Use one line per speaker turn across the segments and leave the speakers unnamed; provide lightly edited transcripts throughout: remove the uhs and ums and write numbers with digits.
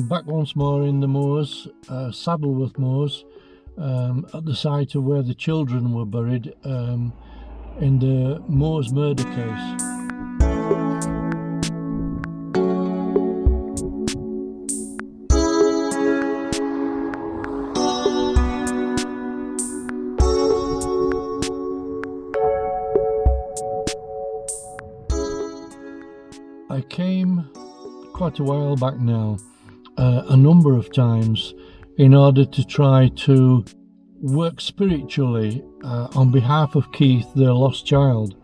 back once more in the moors, Saddleworth Moors, at the site of where the children were buried in the Moors murder case. I came quite a while back now, a number of times, in order to try to work spiritually on behalf of Keith, their lost child.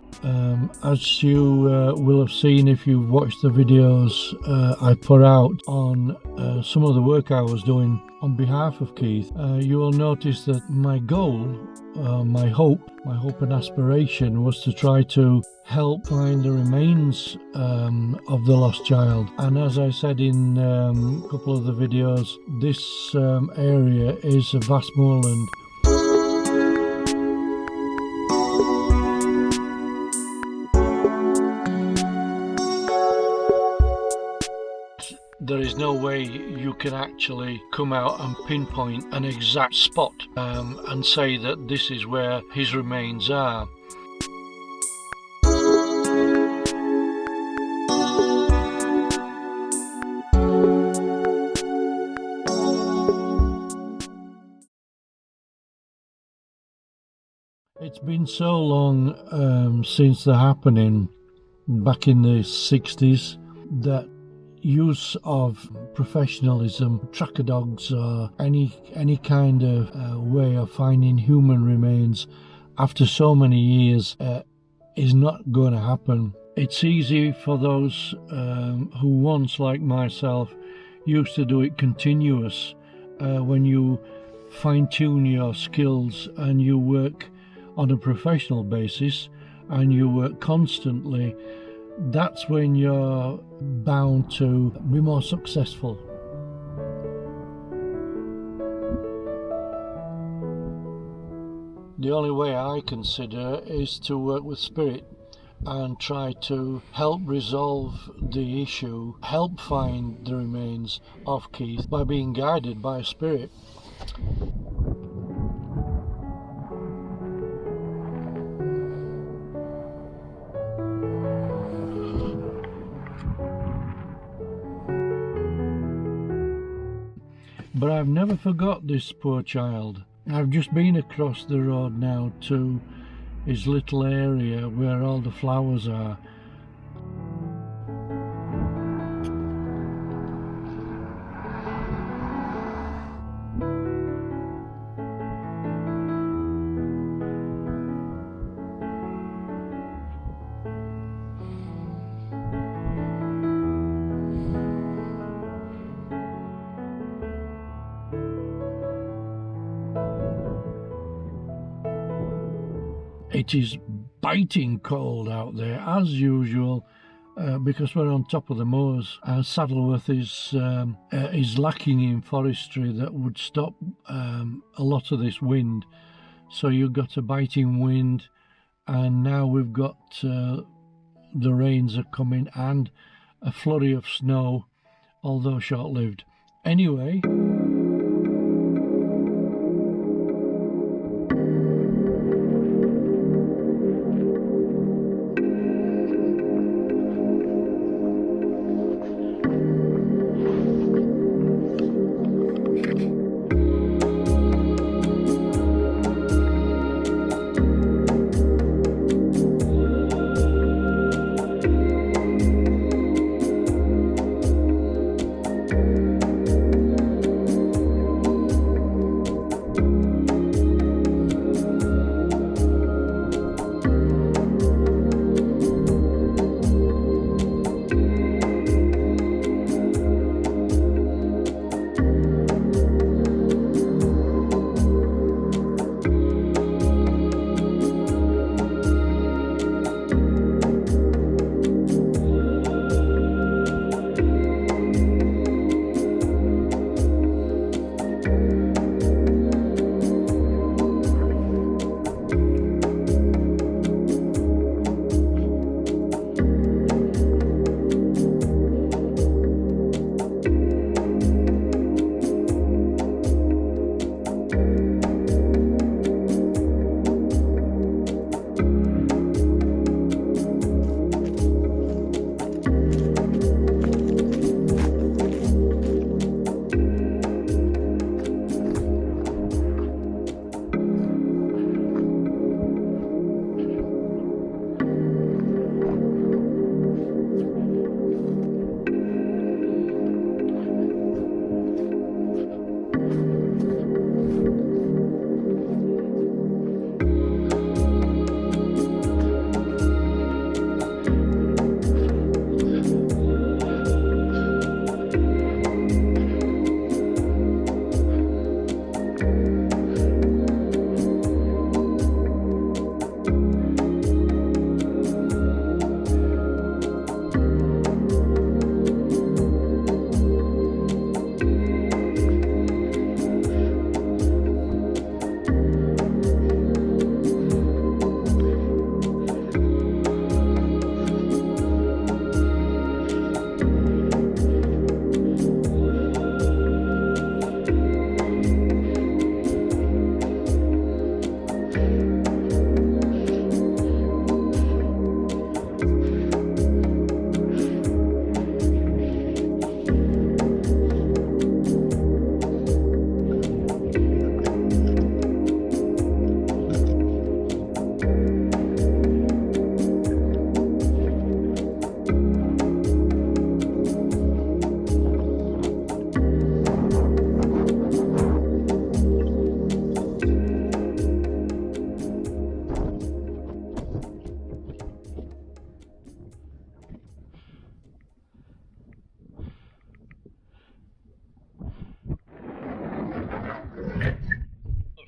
As you will have seen if you've watched the videos I put out on some of the work I was doing on behalf of Keith, you will notice that my goal, my hope and aspiration was to try to help find the remains of the lost child. And as I said in a couple of the videos, this area is a vast moorland. There is no way you can actually come out and pinpoint an exact spot and say that this is where his remains are. It's been so long since the happening back in the 60s that use of professionalism, tracker dogs, or any kind of way of finding human remains after so many years is not going to happen. It's easy for those who once, like myself, used to do it continuous. When you fine-tune your skills and you work on a professional basis and you work constantly, that's when you're bound to be more successful. The only way I consider is to work with spirit and try to help resolve the issue, help find the remains of Keith by being guided by a spirit. But I've never forgot this poor child. I've just been across the road now to his little area where all the flowers are. It is biting cold out there, as usual, because we're on top of the moors. Saddleworth is lacking in forestry that would stop a lot of this wind. So you've got a biting wind, and now we've got the rains are coming and a flurry of snow, although short-lived. Anyway,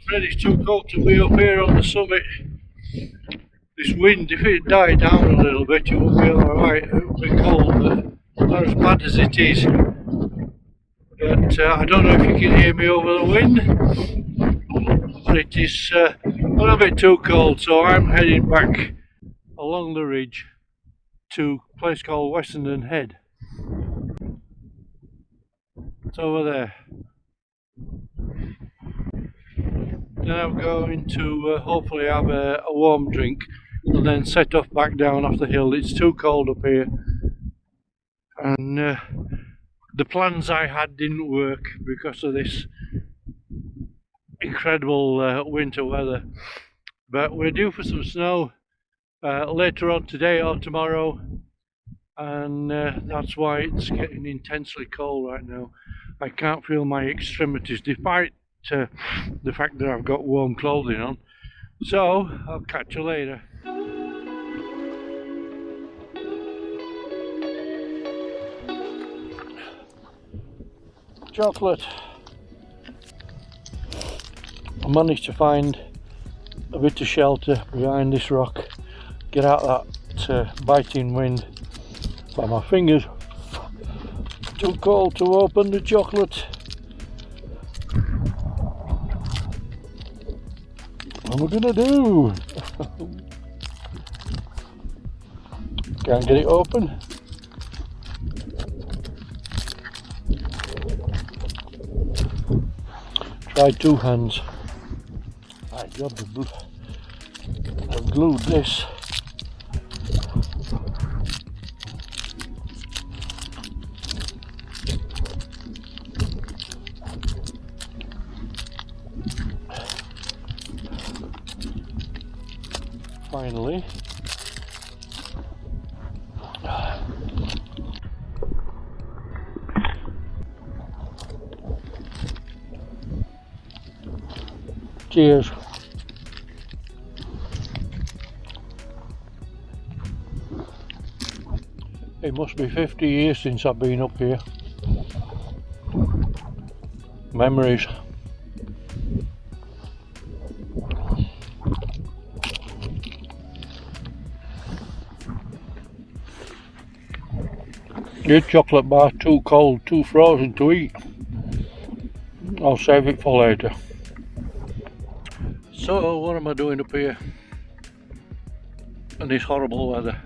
afraid it's too cold to be up here on the summit. This wind, if it died down a little bit, it would be alright. It would be cold, but not as bad as it is. But I don't know if you can hear me over the wind, but it is a little bit too cold, so I'm heading back along the ridge to a place called Wessenden Head. It's over there. Then I'm going to hopefully have a warm drink and then set off back down off the hill. It's too cold up here, and the plans I had didn't work because of this incredible winter weather. But we're due for some snow later on today or tomorrow, and that's why it's getting intensely cold right now. I can't feel my extremities despite the fact that I've got warm clothing on. So I'll catch you later. Chocolate. I managed to find a bit of shelter behind this rock, get out that biting wind, but my fingers too cold to open the chocolate. What am I gonna do? Can't get it open. Try two hands. My God, I've glued this. Finally. Cheers. It must be 50 years since I've been up here. Memories. Your chocolate bar too cold, too frozen to eat. I'll save it for later. So what am I doing up here in this horrible weather?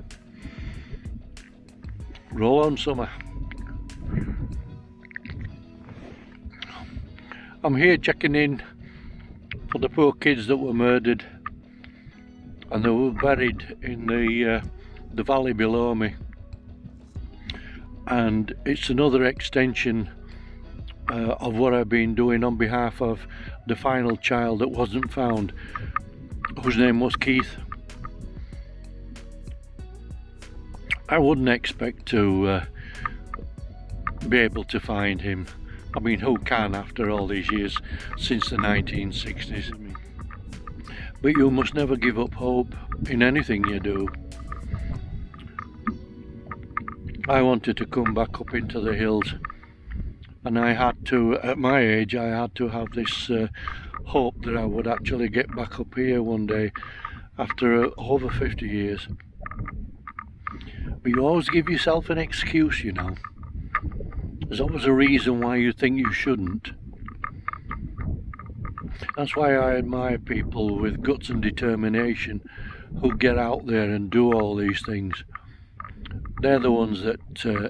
Roll on summer. I'm here checking in for the poor kids that were murdered and they were buried in the valley below me. And it's another extension of what I've been doing on behalf of the final child that wasn't found, whose name was Keith. I wouldn't expect to be able to find him. I mean, who can after all these years, since the 1960s? But you must never give up hope in anything you do. I wanted to come back up into the hills, and I had to, at my age, I had to have this hope that I would actually get back up here one day after over 50 years. But you always give yourself an excuse, you know. There's always a reason why you think you shouldn't. That's why I admire people with guts and determination who get out there and do all these things. They're the ones that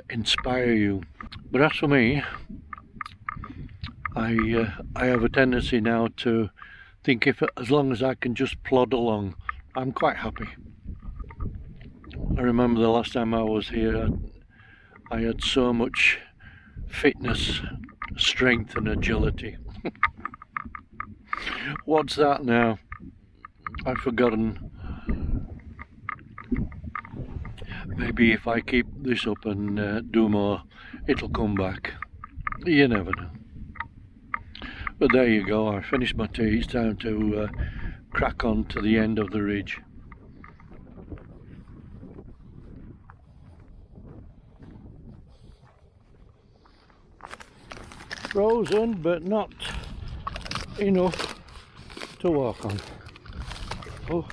inspire you. But as for me, I have a tendency now to think as long as I can just plod along, I'm quite happy. I remember the last time I was here, I had so much fitness, strength and agility. What's that now? I've forgotten. Maybe if I keep this up and do more, it'll come back. You never know. But there you go, I finished my tea. It's time to crack on to the end of the ridge. Frozen, but not enough to walk on. Oh.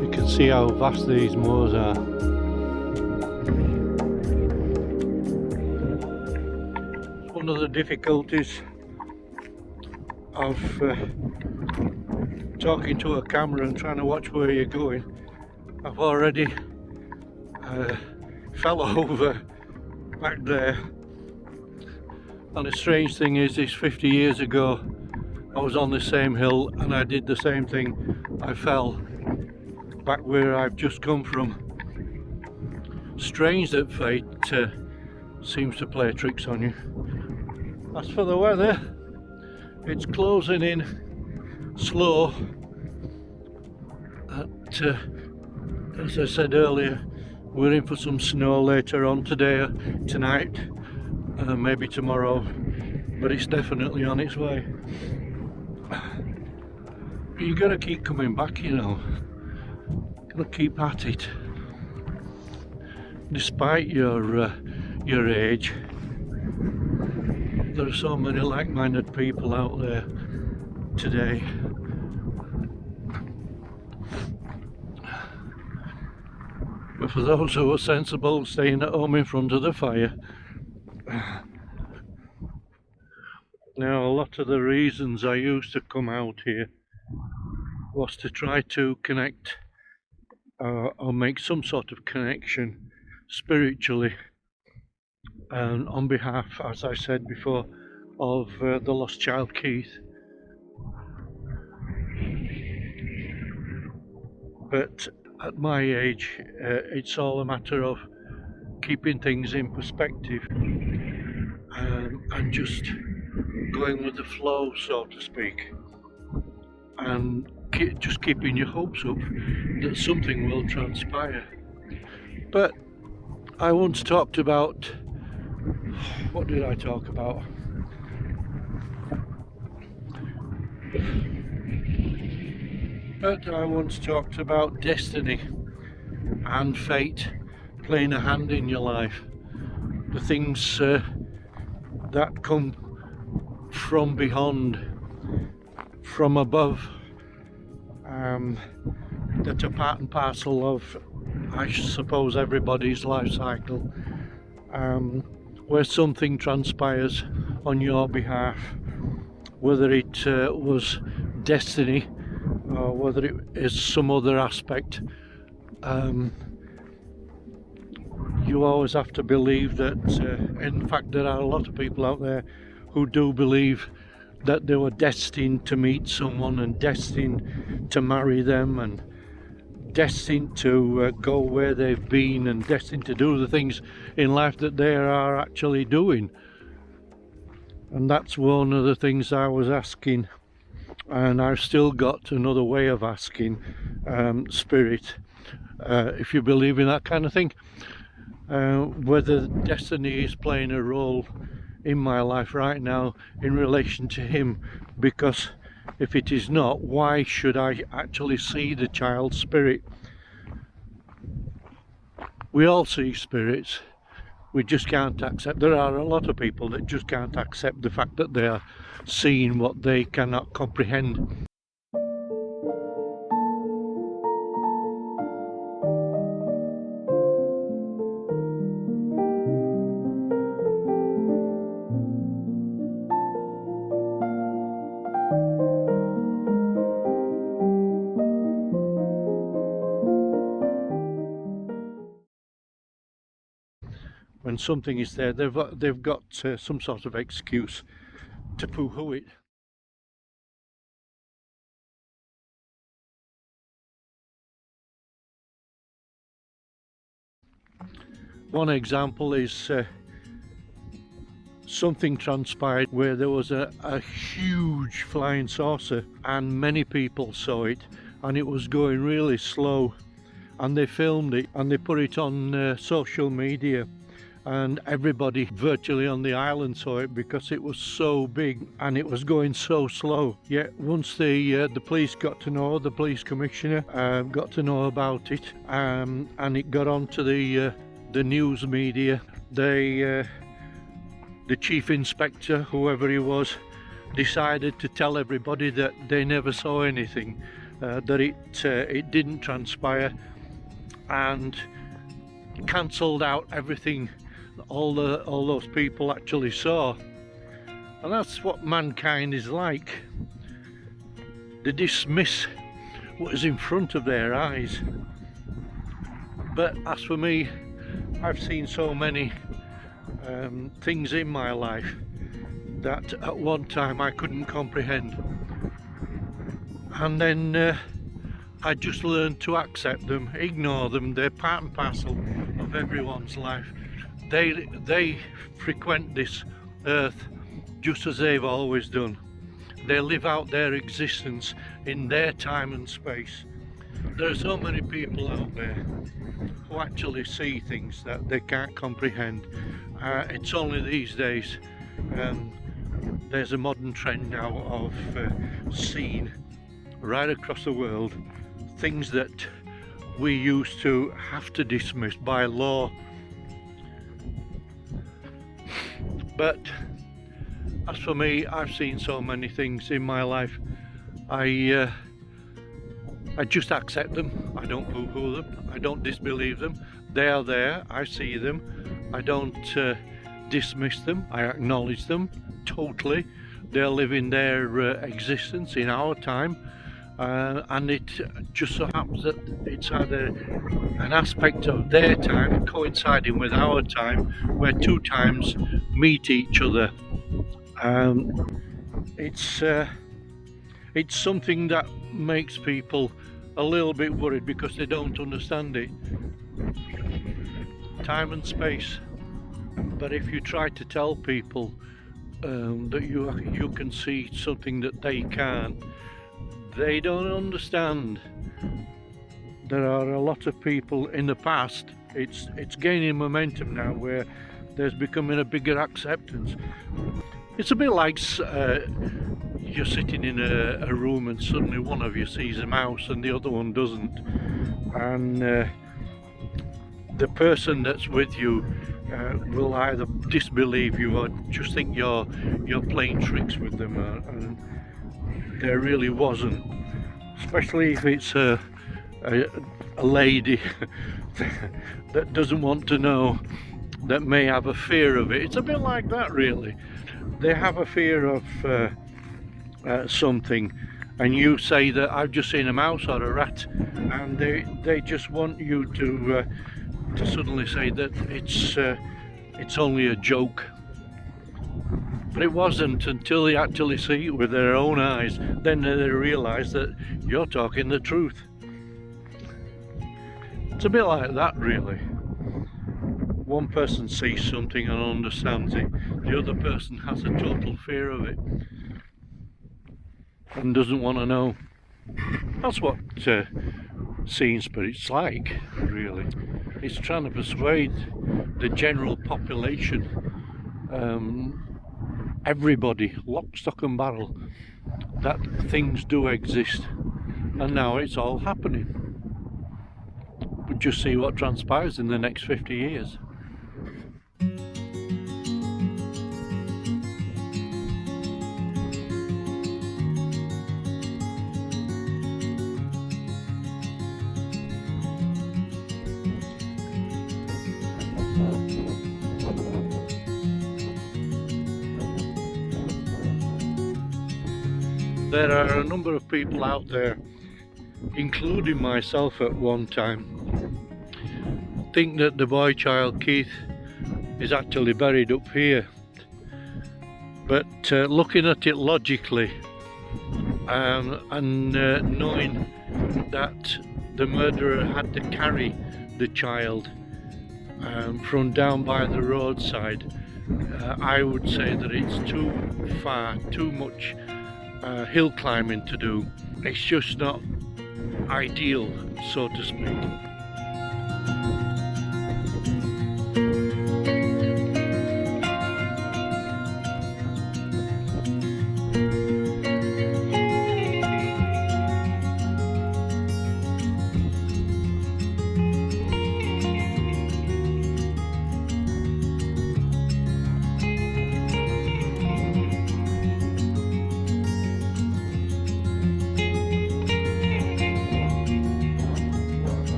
You can see how vast these moors are. One of the difficulties of talking to a camera and trying to watch where you're going. I've already fell over back there, and the strange thing is 50 years ago I was on the same hill and I did the same thing. I fell back where I've just come from. Strange that fate seems to play tricks on you. As for the weather, it's closing in slow. As I said earlier, we're in for some snow later on today, tonight, maybe tomorrow, but it's definitely on its way. You gotta keep coming back, you know. Gotta keep at it. Despite your age, there are so many like-minded people out there today. But for those who are sensible, staying at home in front of the fire. Now, a lot of the reasons I used to come out here was to try to connect or make some sort of connection spiritually, and on behalf, as I said before, of the lost child Keith. But at my age, it's all a matter of keeping things in perspective and just going with the flow, so to speak, and just keeping your hopes up that something will transpire. But I once talked about, what did I talk about? But I once talked about destiny and fate playing a hand in your life. The things that come from beyond, from above, that are part and parcel of, I suppose, everybody's life cycle, where something transpires on your behalf, whether it was destiny or whether it is some other aspect. You always have to believe that, in fact, there are a lot of people out there who do believe that they were destined to meet someone and destined to marry them and destined to go where they've been and destined to do the things in life that they are actually doing. And that's one of the things I was asking, and I've still got another way of asking Spirit, if you believe in that kind of thing, whether destiny is playing a role in my life right now in relation to him, because if it is not, why should I actually see the child spirit? We all see spirits, we just can't accept. There are a lot of people that just can't accept the fact that they are seeing what they cannot comprehend. When something is there, they've got some sort of excuse to poo-hoo it. One example is something transpired where there was a huge flying saucer and many people saw it, and it was going really slow, and they filmed it and they put it on social media, and everybody virtually on the island saw it because it was so big and it was going so slow. Yet once the police got to know, the police commissioner got to know about it, and it got onto the news media, the chief inspector, whoever he was, decided to tell everybody that they never saw anything, that it didn't transpire, and cancelled out everything all those people actually saw. And that's what mankind is like. They dismiss what is in front of their eyes. But as for me, I've seen so many things in my life that at one time I couldn't comprehend, and then I just learned to accept them, ignore them. They're part and parcel of everyone's life. They frequent this earth just as they've always done. They live out their existence in their time and space. There are so many people out there who actually see things that they can't comprehend. It's only these days there's a modern trend now of seeing right across the world things that we used to have to dismiss by law. But as for me, I've seen so many things in my life. I just accept them. I don't poo-poo them. I don't disbelieve them. They are there. I see them. I don't dismiss them. I acknowledge them totally. They're living their existence in our time, and it just so happens that it's either an aspect of their time coinciding with our time, where two times meet each other. It's something that makes people a little bit worried because they don't understand it. Time and space. But if you try to tell people that you can see something that they can't, they don't understand. There are a lot of people in the past. It's gaining momentum now, where there's becoming a bigger acceptance. It's a bit like you're sitting in a room and suddenly one of you sees a mouse and the other one doesn't, and the person that's with you will either disbelieve you or just think you're playing tricks with them, and there really wasn't. Especially if it's a lady that doesn't want to know, that may have a fear of it. It's a bit like that, really. They have a fear of something, and you say that I've just seen a mouse or a rat, and they just want you to suddenly say that it's only a joke. But it wasn't until they actually see it with their own eyes, then they realise that you're talking the truth. It's a bit like that, really. One person sees something and understands it, the other person has a total fear of it and doesn't want to know. That's what seeing spirit's like, really. It's trying to persuade the general population, everybody, lock, stock and barrel, that things do exist, and now it's all happening. We'll just see what transpires in the next 50 years. There are a number of people out there, including myself at one time, think that the boy child Keith is actually buried up here. But looking at it logically, and knowing that the murderer had to carry the child from down by the roadside, I would say that it's too far, too much hill climbing to do. It's just not ideal, so to speak.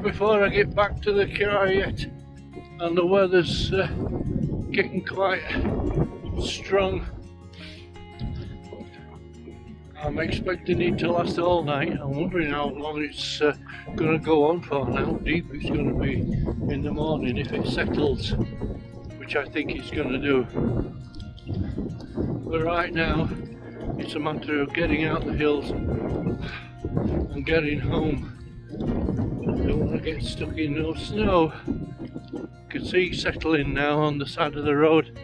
not before I get back to the car yet, and the weather's getting quite strong. I'm expecting it to last all night. I'm wondering how long it's going to go on for and how deep it's going to be in the morning if it settles, which I think it's going to do. But right now it's a matter of getting out the hills and getting home. Don't want to get stuck in no snow. You can see it settling now on the side of the road.